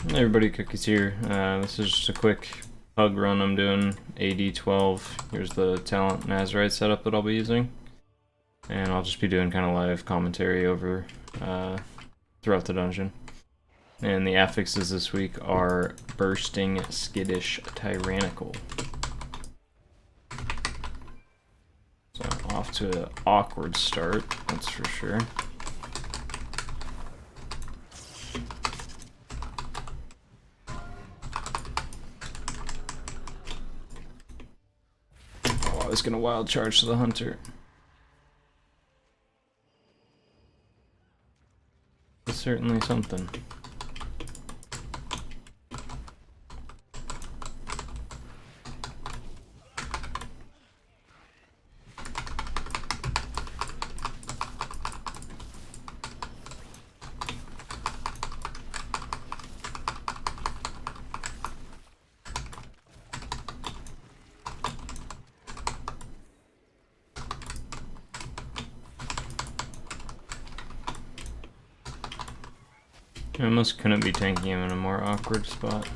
Hey everybody, Cookies here. This is just a quick PUG run I'm doing, AD12. Here's the Talent Nazarite setup that I'll be using. And I'll just be doing kind of live commentary over throughout the dungeon. And the affixes this week are Bursting, Skittish, Tyrannical. So off to an awkward start, that's for sure. I was gonna wild charge to the hunter. It's certainly something. I almost couldn't be tanking him in a more awkward spot.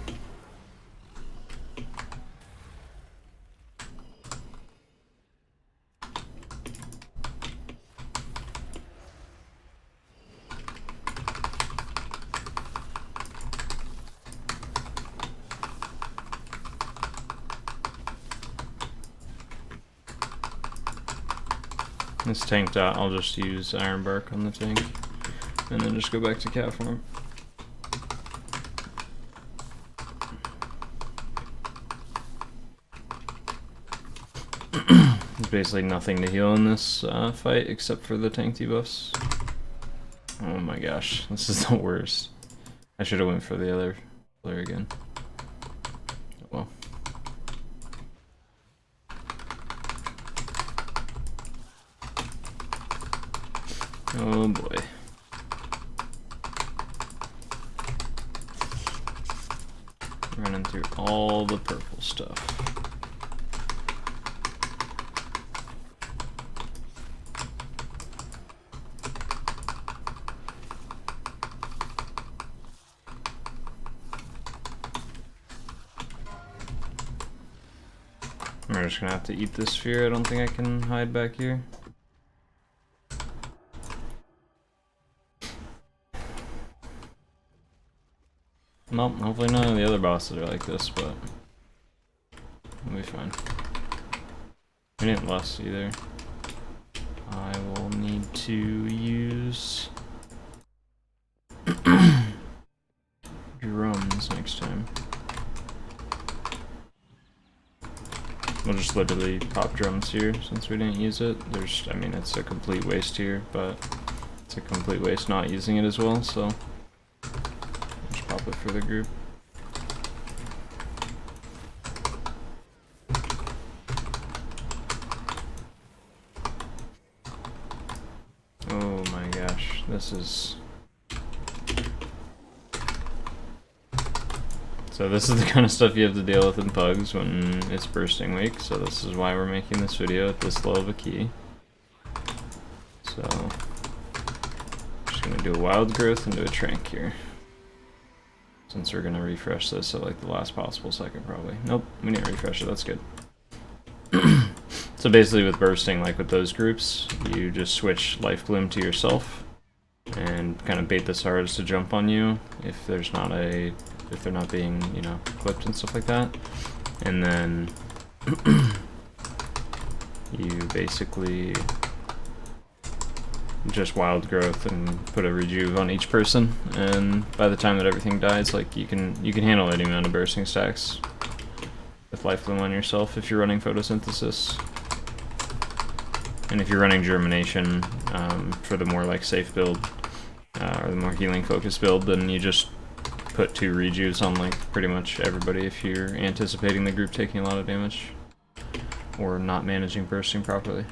This tanked out, I'll just use Iron Bark on the tank, and then just go back to cat form. There's basically nothing to heal in this fight except for the tank debuffs. Oh my gosh, this is the worst. I should have went for the other player again. Oh well. Oh boy. Running through all the purple stuff. We're just gonna have to eat this sphere. I don't think I can hide back here. Well, hopefully none of the other bosses are like this, but we'll be fine. We didn't lust either. I will need to use drums next time. We'll just literally pop drums here since we didn't use it. I mean, it's a complete waste here, but it's a complete waste not using it as well, so just pop it for the group. Oh my gosh, this is... So this is the kind of stuff you have to deal with in PUGs when it's bursting week, so this is why we're making this video at this low of a key. So, just gonna do a wild growth and do a trank here. Since we're gonna refresh this at like the last possible second probably. Nope, we didn't refresh it, that's good. So basically with bursting, like with those groups, you just switch Life Bloom to yourself and kind of bait the Sards to jump on you if they're not being, you know, clipped and stuff like that. And then you basically just wild growth and put a rejuve on each person, and by the time that everything dies, like you can handle any amount of bursting stacks with Life Bloom on yourself if you're running photosynthesis. And if you're running germination for the more like safe build or the more healing focused build, then you just put 2 rejuves on like pretty much everybody if you're anticipating the group taking a lot of damage or not managing bursting properly.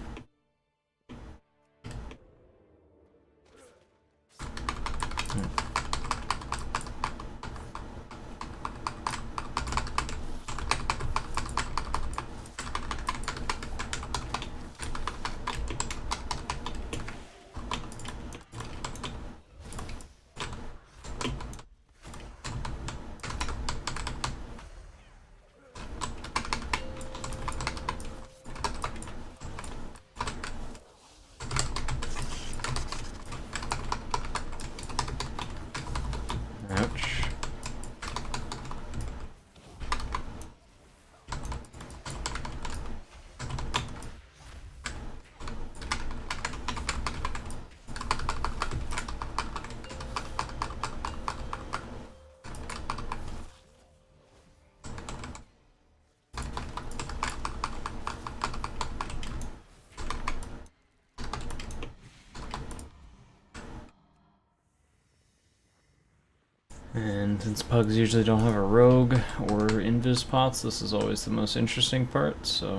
And since pugs usually don't have a rogue or invis pots, this is always the most interesting part, so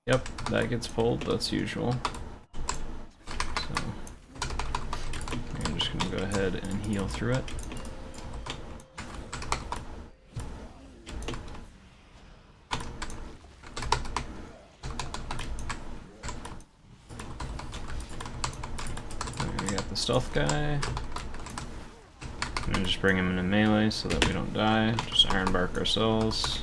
yep, that gets pulled, that's usual. So I'm just gonna go ahead and heal through it. There we got the stealth guy. I'm gonna just bring him into melee so that we don't die. Just Iron Bark ourselves.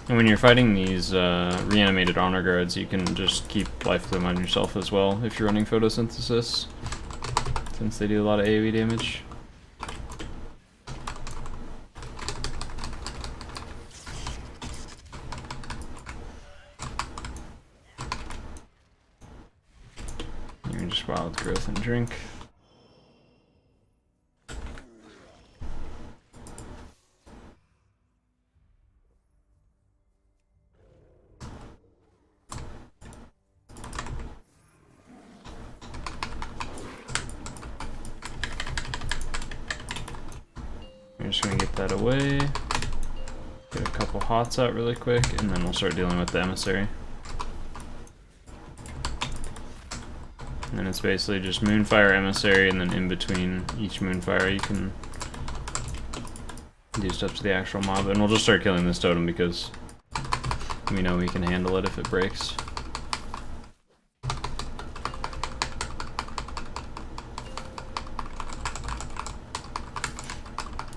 And when you're fighting these reanimated honor guards, you can just keep life bloom on yourself as well if you're running photosynthesis, since they do a lot of AoE damage. You're just wild growth and drink. We're just gonna get that away, get a couple hots out really quick, and then we'll start dealing with the emissary. And then it's basically just Moonfire, Emissary, and then in between each Moonfire you can do stuff to the actual mob. And we'll just start killing this totem because we know we can handle it if it breaks.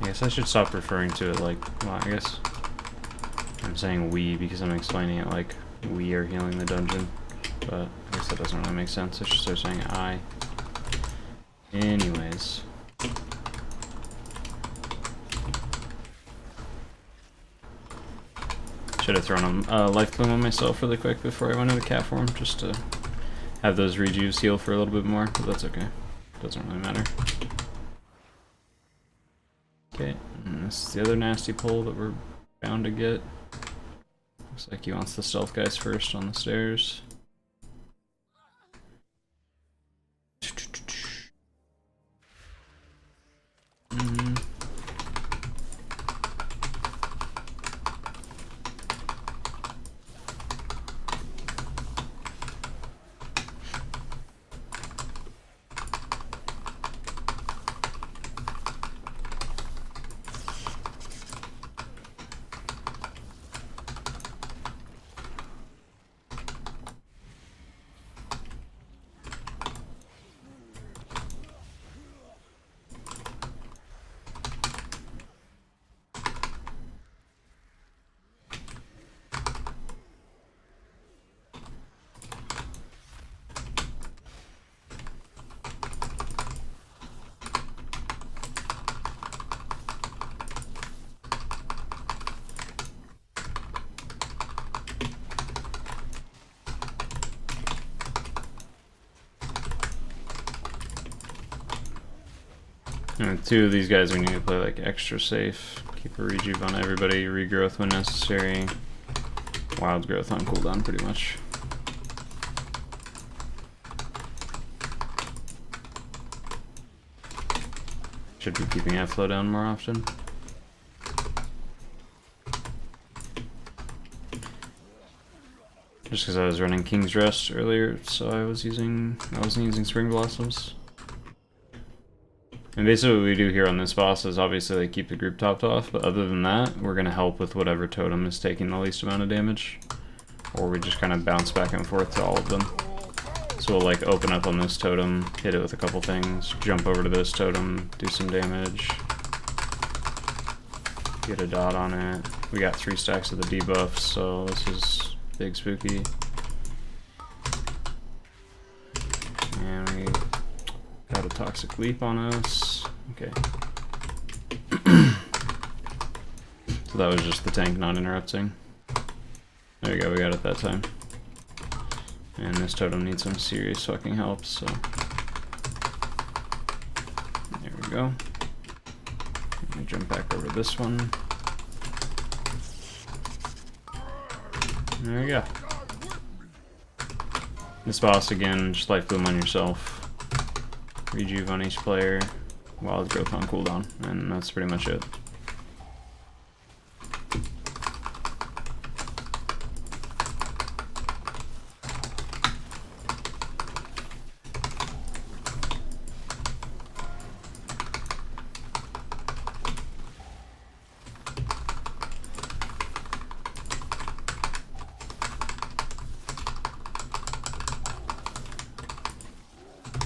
I guess I should stop referring to it like, well, I guess I'm saying we because I'm explaining it like we are healing the dungeon, but I guess that doesn't really make sense. I should start saying I. Anyways. Should have thrown a life bloom on myself really quick before I went into cat form, just to have those rejuves heal for a little bit more, but that's okay. Doesn't really matter. Okay, and this is the other nasty pull that we're bound to get. Looks like he wants the stealth guys first on the stairs. And with two of these guys, we need to play like extra safe. Keep a rejuve on everybody, regrowth when necessary. Wild growth on cooldown, pretty much. Should be keeping airflow down more often. Just because I was running King's Rest earlier, so I wasn't using Spring Blossoms. And basically what we do here on this boss is obviously like keep the group topped off, but other than that, we're going to help with whatever totem is taking the least amount of damage. Or we just kind of bounce back and forth to all of them. So we'll like open up on this totem, hit it with a couple things, jump over to this totem, do some damage, get a dot on it. We got 3 stacks of the debuffs, so this is big spooky. And we got a toxic leap on us. Okay. So that was just the tank not interrupting. There we go, we got it that time. And this totem needs some serious fucking help, so. There we go. Let me jump back over this one. There we go. This boss, again, just life bloom on yourself. Rejuve on each player. Wild growth on cooldown. And that's pretty much it.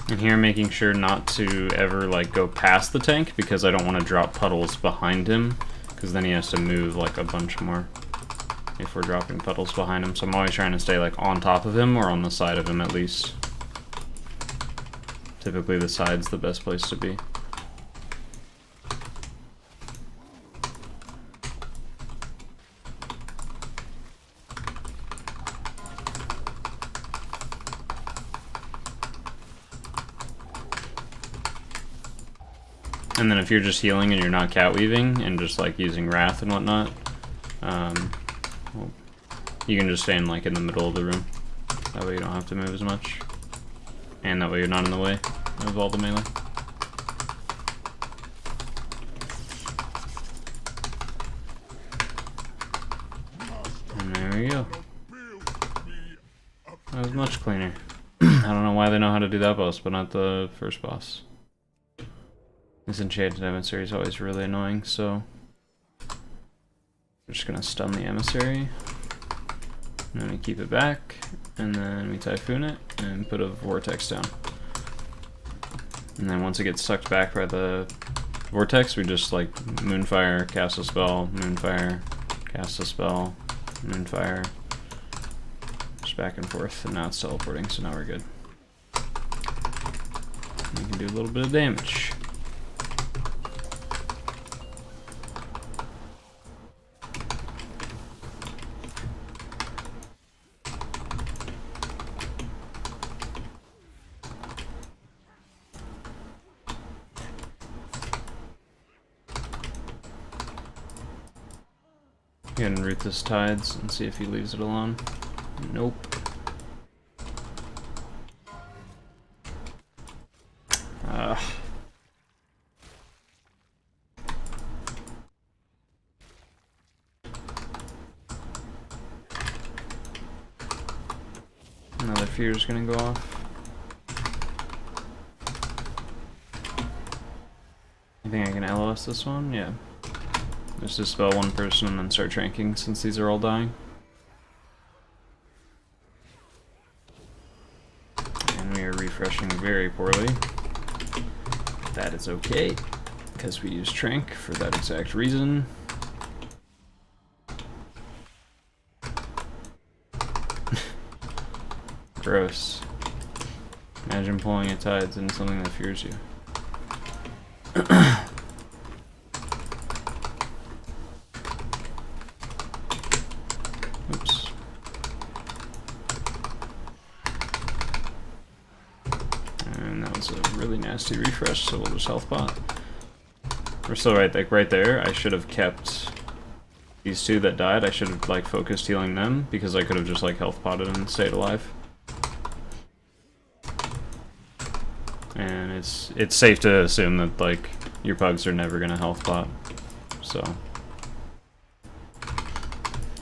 And here, making sure not to ever like go past the tank, because I don't want to drop puddles behind him, because then he has to move like a bunch more if we're dropping puddles behind him. So I'm always trying to stay like on top of him or on the side of him at least. Typically the side's the best place to be. And then if you're just healing and you're not cat weaving and just like using wrath and whatnot, well, you can just stand like in the middle of the room. That way you don't have to move as much. And that way you're not in the way of all the melee. And there we go. That was much cleaner. I don't know why they know how to do that boss, but not the first boss. This enchanted emissary is always really annoying, so we're just gonna stun the emissary, and then we keep it back, and then we typhoon it, and put a vortex down. And then once it gets sucked back by the vortex, we just like moonfire, cast a spell, moonfire, cast a spell, moonfire, just back and forth, and now it's teleporting, so now we're good. We can do a little bit of damage. Again, root this tides and see if he leaves it alone. Nope. Another fear's gonna go off. You think I can LOS this one? Yeah. Just dispel one person and then start tranking since these are all dying. And we are refreshing very poorly. That is okay, because we use trank for that exact reason. Gross. Imagine pulling a tides into something that fears you. Oops. And that was a really nasty refresh, so we'll just health pot. We're still right there. I should have kept these two that died. I should have like focused healing them, because I could have just like health potted and stayed alive. And it's safe to assume that like your pugs are never gonna health pot, so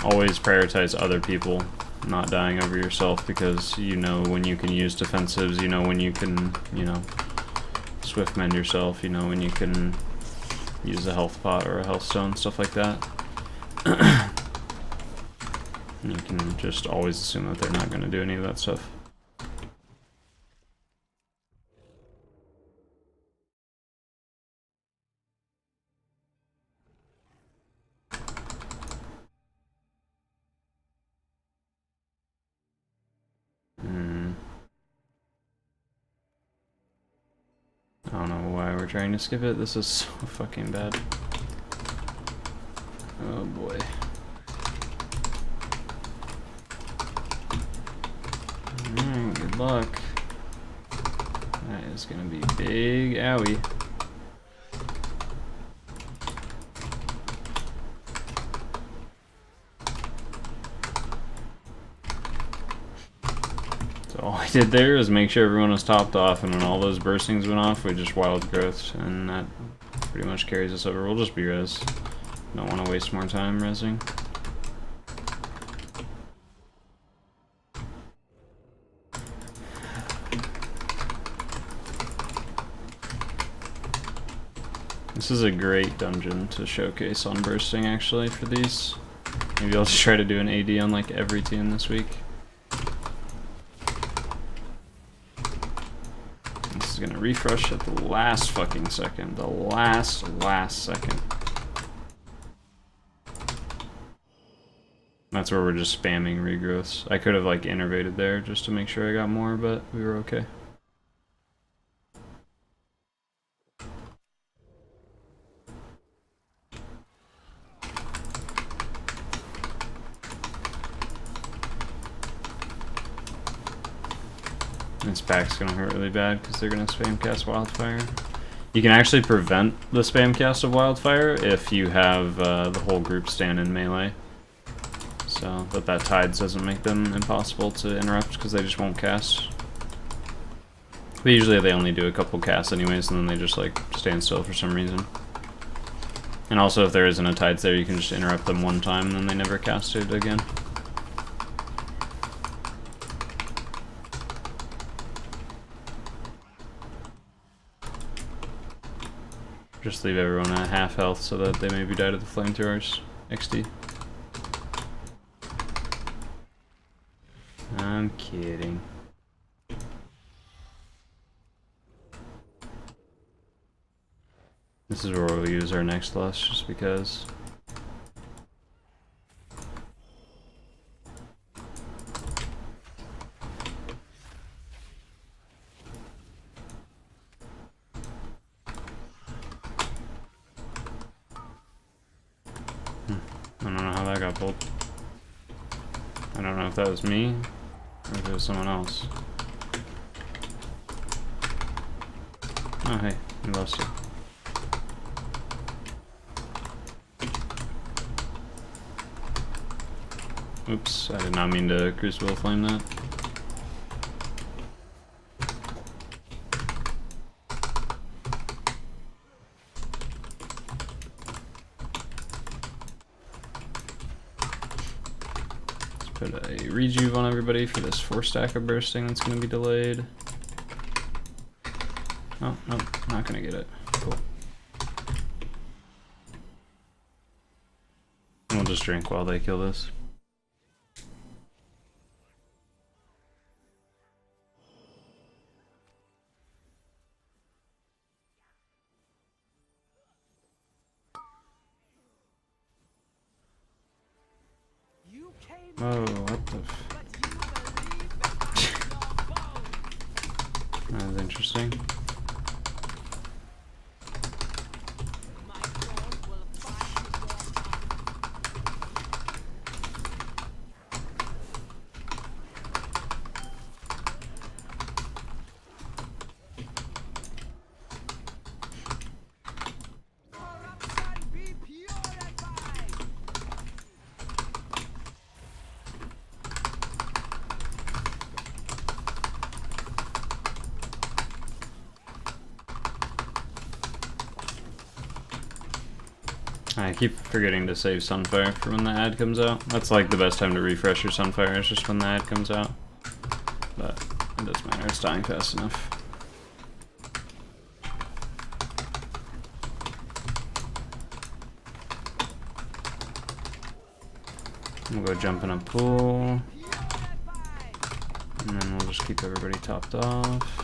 always prioritize other people not dying over yourself, because you know when you can use defensives, you know when you can, you know, swift mend yourself, you know when you can use a health pot or a health stone, stuff like that. You can just always assume that they're not going to do any of that stuff. I don't know why we're trying to skip it. This is so fucking bad. Oh boy. Good luck. That is gonna be big owie. So all I did there was make sure everyone was topped off, and when all those burstings went off, we just wild growth, and that pretty much carries us over. We'll just be res. Don't want to waste more time resing. This is a great dungeon to showcase on bursting, actually, for these. Maybe I'll just try to do an AD on like every team this week. This is gonna refresh at the last fucking second. The last second. That's where we're just spamming regrowths. I could have like innervated there just to make sure I got more, but we were okay. This pack's gonna hurt really bad because they're gonna spam cast Wildfire. You can actually prevent the spam cast of Wildfire if you have the whole group stand in melee. So that Tides doesn't make them impossible to interrupt because they just won't cast. But usually they only do a couple casts anyways, and then they just like stand still for some reason. And also if there isn't a Tides there, you can just interrupt them one time and then they never cast it again. Just leave everyone at half health so that they maybe die to the flamethrowers. XD. I'm kidding. This is where we'll use our next lust just because. I don't know how that got pulled. I don't know if that was me or if it was someone else. Oh hey, we lost you. Oops, I did not mean to Crucible Flame that. Put a rejuve on everybody for this 4-stack of bursting that's going to be delayed. Oh, nope, not going to get it. Cool. We'll just drink while they kill this. Oh, what the That was interesting. I keep forgetting to save Sunfire for when the ad comes out. That's like the best time to refresh your Sunfire, is just when the ad comes out. But it doesn't matter, it's dying fast enough. We'll go jump in a pool. And then we'll just keep everybody topped off.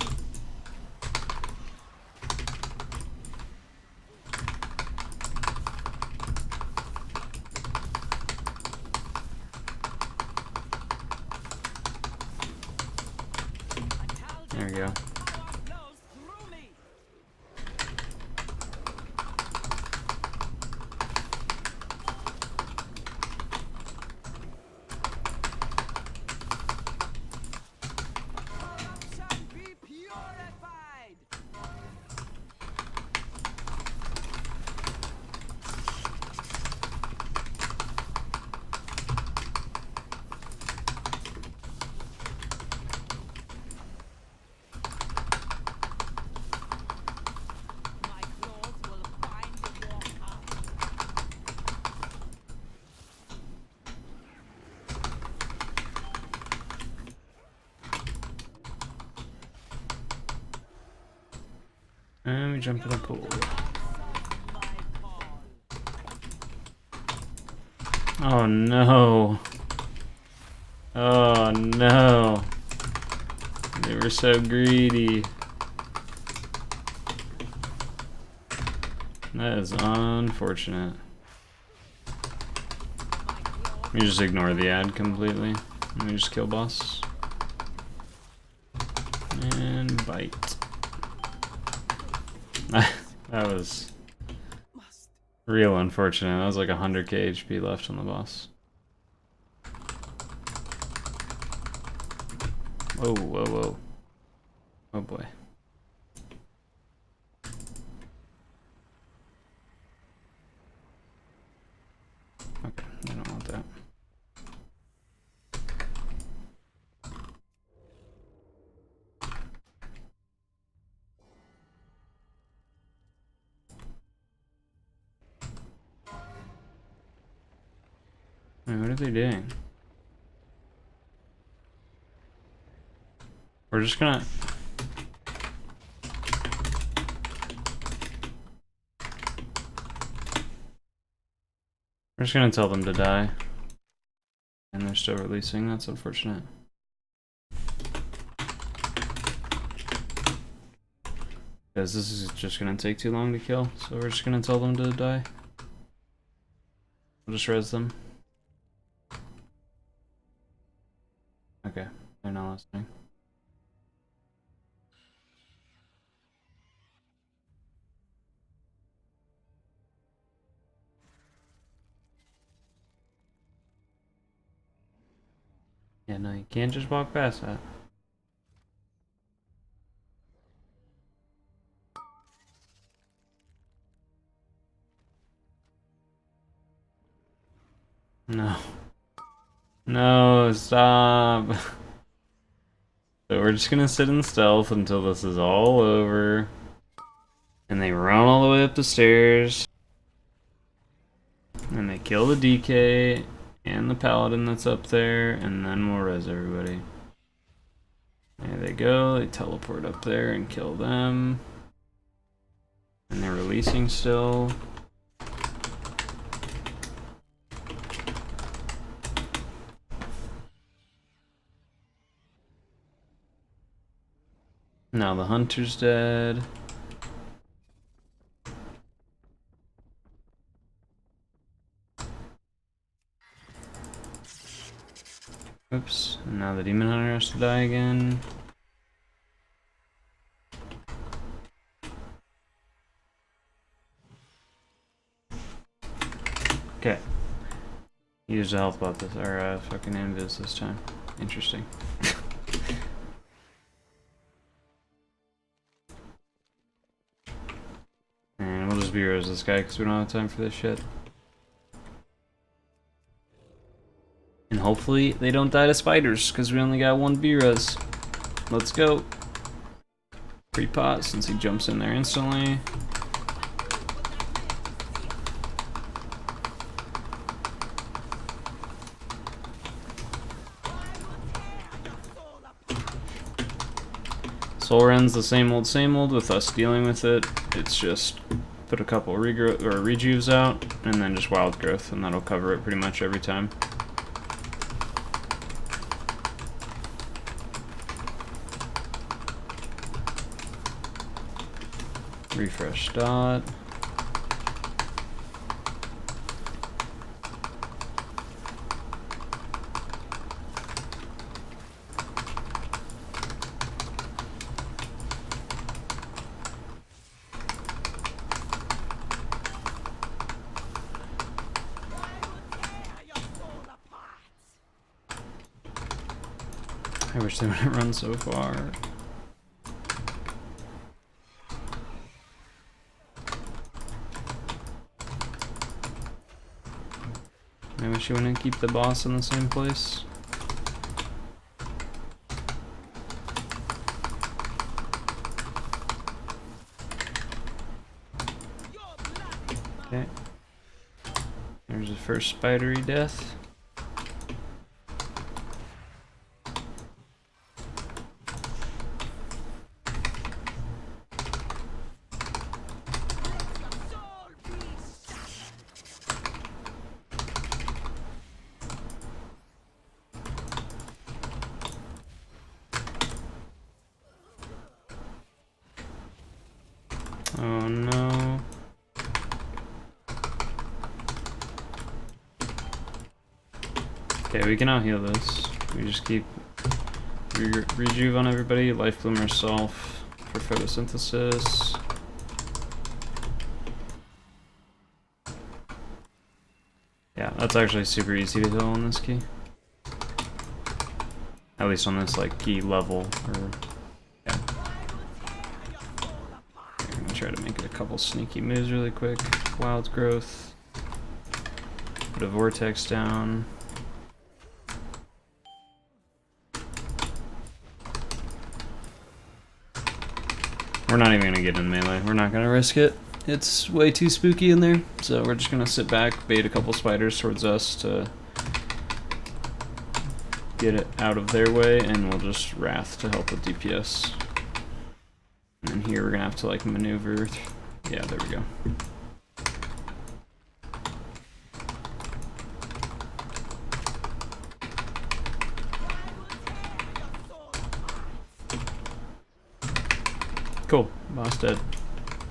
There we go. And we jump in the pool. Oh no. Oh no. They were so greedy. That is unfortunate. We just ignore the ad completely. And we just kill boss. And bite. That was real unfortunate. That was like 100k HP left on the boss. Whoa, whoa, whoa. Oh boy. Okay, I don't want that. Wait, what are they doing? We're just gonna... We're just gonna tell them to die. And they're still releasing, that's unfortunate. Because this is just gonna take too long to kill, so we're just gonna tell them to die. We'll just res them. Okay, they're not listening. Yeah, no, you can't just walk past that. No. No, stop. So we're just gonna sit in stealth until this is all over. And they run all the way up the stairs. And they kill the DK and the Paladin that's up there, and then we'll res everybody. There they go, they teleport up there and kill them. And they're releasing still. Now the hunter's dead. Oops, and now the demon hunter has to die again. Okay. Use a health bot this, or fucking invis this time. Interesting. And we'll just B-Rose this guy because we don't have time for this shit. And hopefully they don't die to spiders because we only got one B-Res. Let's go. Pre-pot since he jumps in there instantly. Soul Ren's the same old with us dealing with it. It's just put a couple regrowth or rejuves out and then just wild growth, and that'll cover it pretty much every time. Refresh dot. I wish they wouldn't run so far. I wish you wouldn't keep the boss in the same place. Okay. There's the first spidery death. Oh no. Okay, we can out heal this. We just keep rejuve on everybody. Life Bloom herself for photosynthesis. Yeah, that's actually super easy to heal on this key. At least on this like key level. Or yeah. I'm gonna try to make it a couple sneaky moves really quick. Wild Growth. Put a Vortex down. We're not even gonna get in melee. We're not gonna risk it. It's way too spooky in there, so we're just gonna sit back, bait a couple spiders towards us to get it out of their way, and we'll just Wrath to help with DPS. And then here we're gonna have to like maneuver. Yeah, there we go. Cool, boss dead.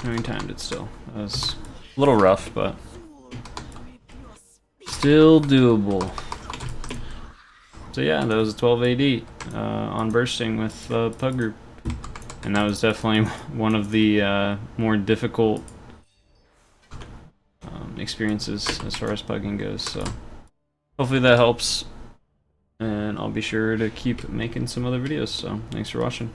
I mean, timed it still. That was a little rough, but still doable. So yeah, that was a 12 AD on bursting with PUG group. And that was definitely one of the more difficult experiences as far as pugging goes. So hopefully that helps. And I'll be sure to keep making some other videos. So thanks for watching.